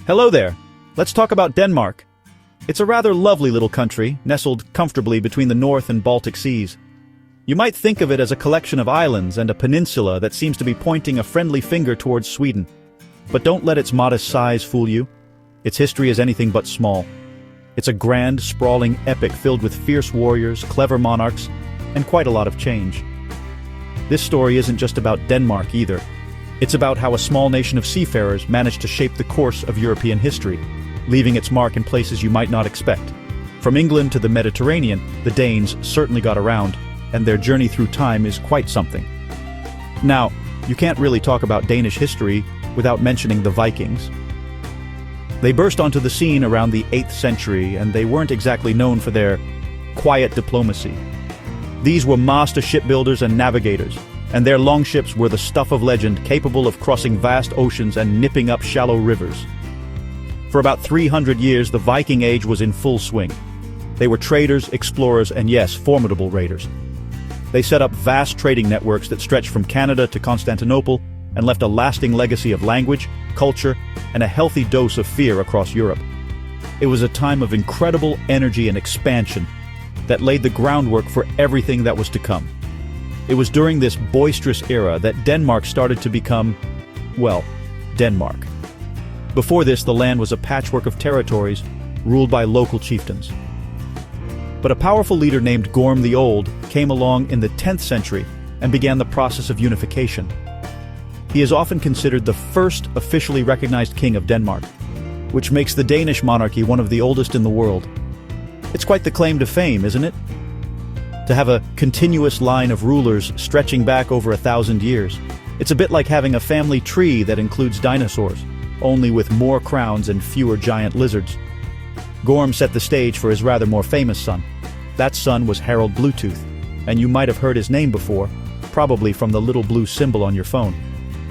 Hello there. Let's talk about Denmark. It's a rather lovely little country, nestled comfortably between the North and Baltic Seas. You might think of it as a collection of islands and a peninsula that seems to be pointing a friendly finger towards Sweden. But don't let its modest size fool you. Its history is anything but small. It's a grand, sprawling epic filled with fierce warriors, clever monarchs, and quite a lot of change. This story isn't just about Denmark either. It's about how a small nation of seafarers managed to shape the course of European history, leaving its mark in places you might not expect. From England to the Mediterranean, the Danes certainly got around, and their journey through time is quite something. Now, you can't really talk about Danish history without mentioning the Vikings. They burst onto the scene around the 8th century, and they weren't exactly known for their quiet diplomacy. These were master shipbuilders and navigators, and their longships were the stuff of legend, capable of crossing vast oceans and nipping up shallow rivers. For about 300 years, the Viking Age was in full swing. They were traders, explorers, and yes, formidable raiders. They set up vast trading networks that stretched from Canada to Constantinople and left a lasting legacy of language, culture, and a healthy dose of fear across Europe. It was a time of incredible energy and expansion that laid the groundwork for everything that was to come. It was during this boisterous era that Denmark started to become, well, Denmark. Before this, the land was a patchwork of territories ruled by local chieftains. But a powerful leader named Gorm the Old came along in the 10th century and began the process of unification. He is often considered the first officially recognized king of Denmark, which makes the Danish monarchy one of the oldest in the world. It's quite the claim to fame, isn't it? To have a continuous line of rulers stretching back over 1,000 years. It's a bit like having a family tree that includes dinosaurs, only with more crowns and fewer giant lizards. Gorm set the stage for his rather more famous son. That son was Harald Bluetooth, and you might have heard his name before, probably from the little blue symbol on your phone.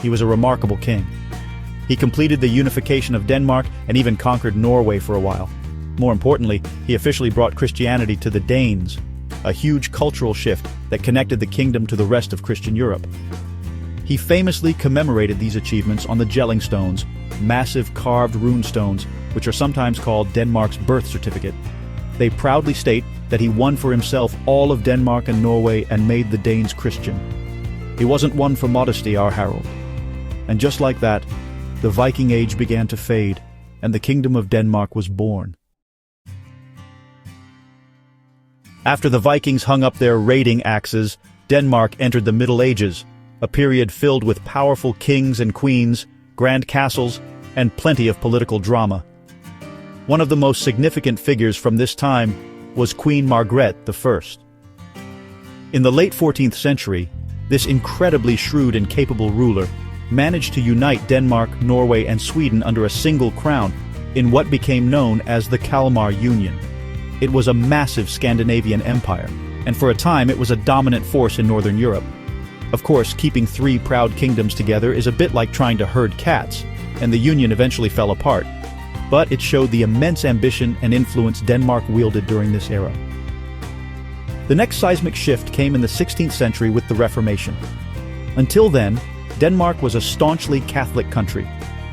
He was a remarkable king. He completed the unification of Denmark and even conquered Norway for a while. More importantly, he officially brought Christianity to the Danes, a huge cultural shift that connected the kingdom to the rest of Christian Europe. He famously commemorated these achievements on the Jelling Stones, massive carved rune stones, which are sometimes called Denmark's birth certificate. They proudly state that he won for himself all of Denmark and Norway and made the Danes Christian. He wasn't one for modesty, our Harald. And just like that, the Viking Age began to fade, and the Kingdom of Denmark was born. After the Vikings hung up their raiding axes, Denmark entered the Middle Ages, a period filled with powerful kings and queens, grand castles, and plenty of political drama. One of the most significant figures from this time was Queen Margrethe I. In the late 14th century, this incredibly shrewd and capable ruler managed to unite Denmark, Norway, and Sweden under a single crown in what became known as the Kalmar Union. It was a massive Scandinavian empire, and for a time it was a dominant force in Northern Europe. Of course, keeping three proud kingdoms together is a bit like trying to herd cats, and the union eventually fell apart. But it showed the immense ambition and influence Denmark wielded during this era. The next seismic shift came in the 16th century with the Reformation. Until then, Denmark was a staunchly Catholic country,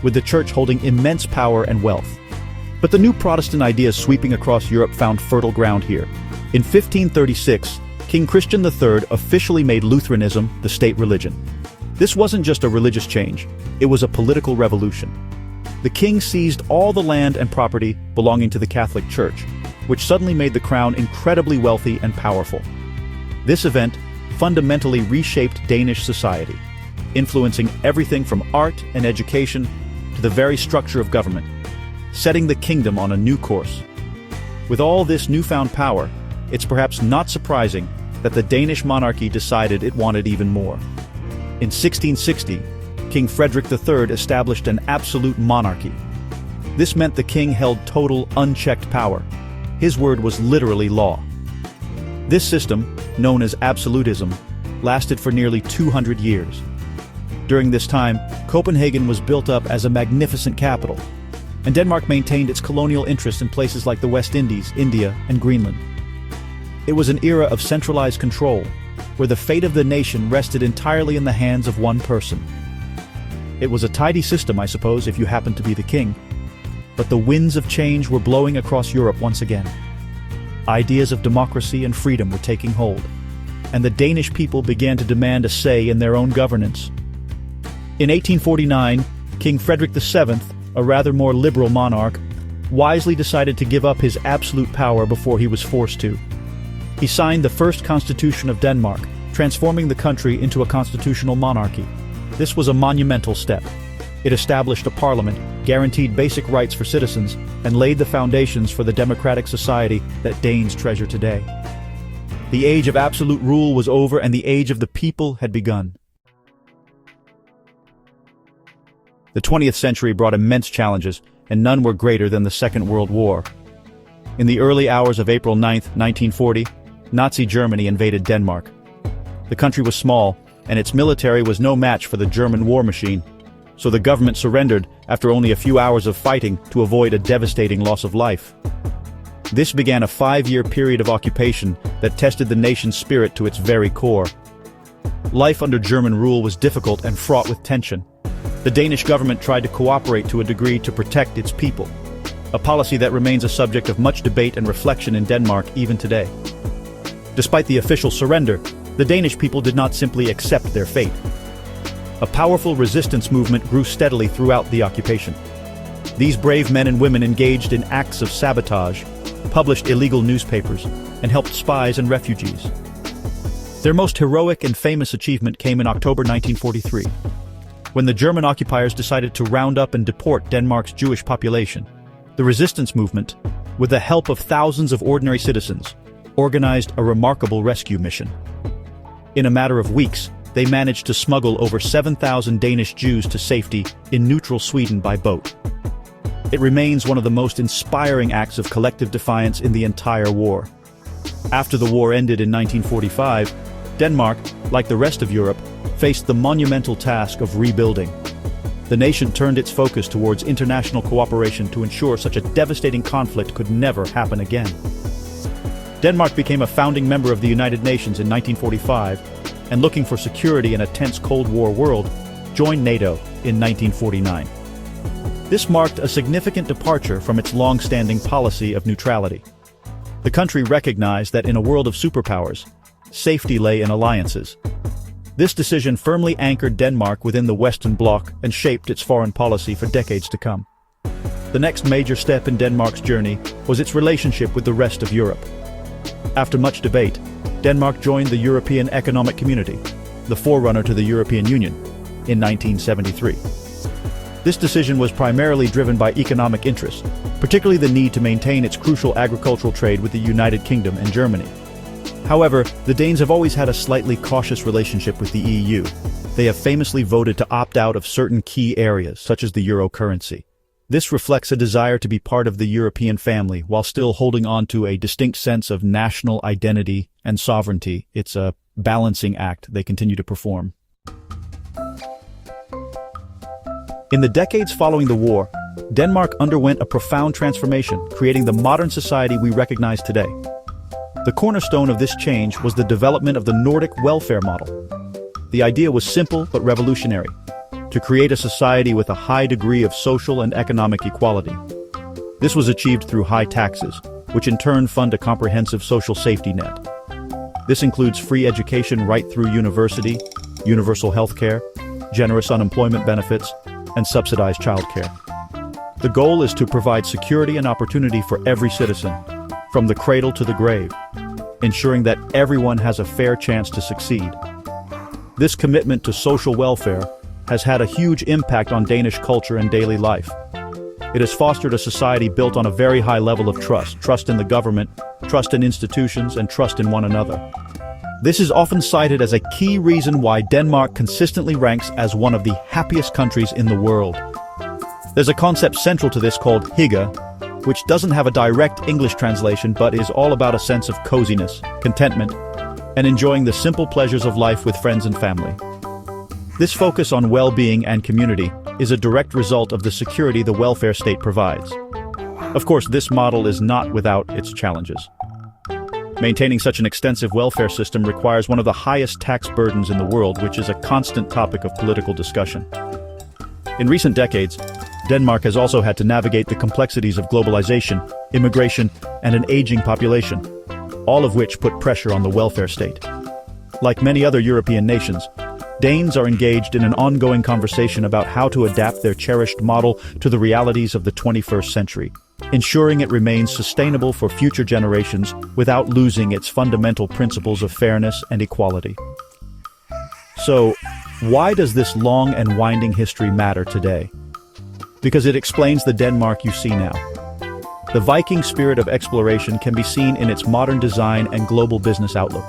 with the church holding immense power and wealth. But the new Protestant ideas sweeping across Europe found fertile ground here. In 1536, King Christian III officially made Lutheranism the state religion. This wasn't just a religious change, it was a political revolution. The king seized all the land and property belonging to the Catholic Church, which suddenly made the crown incredibly wealthy and powerful. This event fundamentally reshaped Danish society, influencing everything from art and education to the very structure of government, setting the kingdom on a new course. With all this newfound power, it's perhaps not surprising that the Danish monarchy decided it wanted even more. In 1660, King Frederick III established an absolute monarchy. This meant the king held total, unchecked power. His word was literally law. This system, known as absolutism, lasted for nearly 200 years. During this time, Copenhagen was built up as a magnificent capital, and Denmark maintained its colonial interests in places like the West Indies, India, and Greenland. It was an era of centralized control, where the fate of the nation rested entirely in the hands of one person. It was a tidy system, I suppose, if you happened to be the king. But the winds of change were blowing across Europe once again. Ideas of democracy and freedom were taking hold, and the Danish people began to demand a say in their own governance. In 1849, King Frederick VII, a rather more liberal monarch, wisely decided to give up his absolute power before he was forced to. He signed the first constitution of Denmark, transforming the country into a constitutional monarchy. This was a monumental step. It established a parliament, guaranteed basic rights for citizens, and laid the foundations for the democratic society that Danes treasure today. The age of absolute rule was over and the age of the people had begun. The 20th century brought immense challenges, and none were greater than the Second World War. In the early hours of April 9, 1940, Nazi Germany invaded Denmark. The country was small, and its military was no match for the German war machine, so the government surrendered after only a few hours of fighting to avoid a devastating loss of life. This began a 5-year period of occupation that tested the nation's spirit to its very core. Life under German rule was difficult and fraught with tension. The Danish government tried to cooperate to a degree to protect its people, a policy that remains a subject of much debate and reflection in Denmark even today. Despite the official surrender, the Danish people did not simply accept their fate. A powerful resistance movement grew steadily throughout the occupation. These brave men and women engaged in acts of sabotage, published illegal newspapers, and helped spies and refugees. Their most heroic and famous achievement came in October 1943, when the German occupiers decided to round up and deport Denmark's Jewish population. The resistance movement, with the help of thousands of ordinary citizens, organized a remarkable rescue mission. In a matter of weeks, they managed to smuggle over 7,000 Danish Jews to safety in neutral Sweden by boat. It remains one of the most inspiring acts of collective defiance in the entire war. After the war ended in 1945, Denmark, like the rest of Europe, faced the monumental task of rebuilding. The nation turned its focus towards international cooperation to ensure such a devastating conflict could never happen again. Denmark became a founding member of the United Nations in 1945, and looking for security in a tense Cold War world, joined NATO in 1949. This marked a significant departure from its long-standing policy of neutrality. The country recognized that in a world of superpowers, safety lay in alliances. This decision firmly anchored Denmark within the Western Bloc and shaped its foreign policy for decades to come. The next major step in Denmark's journey was its relationship with the rest of Europe. After much debate, Denmark joined the European Economic Community, the forerunner to the European Union, in 1973. This decision was primarily driven by economic interests, particularly the need to maintain its crucial agricultural trade with the United Kingdom and Germany. However, the Danes have always had a slightly cautious relationship with the EU. They have famously voted to opt out of certain key areas, such as the euro currency. This reflects a desire to be part of the European family while still holding on to a distinct sense of national identity and sovereignty. It's a balancing act they continue to perform. In the decades following the war, Denmark underwent a profound transformation, creating the modern society we recognize today. The cornerstone of this change was the development of the Nordic welfare model. The idea was simple but revolutionary: to create a society with a high degree of social and economic equality. This was achieved through high taxes, which in turn fund a comprehensive social safety net. This includes free education right through university, universal health care, generous unemployment benefits, and subsidized childcare. The goal is to provide security and opportunity for every citizen, from the cradle to the grave, ensuring that everyone has a fair chance to succeed. This commitment to social welfare has had a huge impact on Danish culture and daily life. It has fostered a society built on a very high level of trust in the government, trust in institutions, and trust in one another. This is often cited as a key reason why Denmark consistently ranks as one of the happiest countries in the world. There's a concept central to this called hygge, which doesn't have a direct English translation but is all about a sense of coziness, contentment, and enjoying the simple pleasures of life with friends and family. This focus on well-being and community is a direct result of the security the welfare state provides. Of course, this model is not without its challenges. Maintaining such an extensive welfare system requires one of the highest tax burdens in the world, which is a constant topic of political discussion. In recent decades, Denmark has also had to navigate the complexities of globalization, immigration, and an aging population, all of which put pressure on the welfare state. Like many other European nations, Danes are engaged in an ongoing conversation about how to adapt their cherished model to the realities of the 21st century, ensuring it remains sustainable for future generations without losing its fundamental principles of fairness and equality. So, why does this long and winding history matter today? Because it explains the Denmark you see now. The Viking spirit of exploration can be seen in its modern design and global business outlook.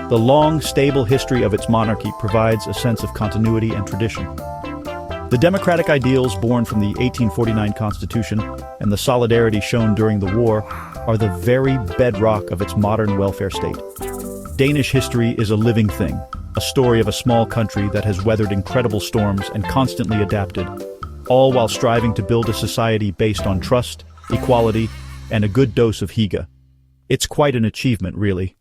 The long, stable history of its monarchy provides a sense of continuity and tradition. The democratic ideals born from the 1849 Constitution and the solidarity shown during the war are the very bedrock of its modern welfare state. Danish history is a living thing, a story of a small country that has weathered incredible storms and constantly adapted, all while striving to build a society based on trust, equality, and a good dose of hygge. It's quite an achievement, really.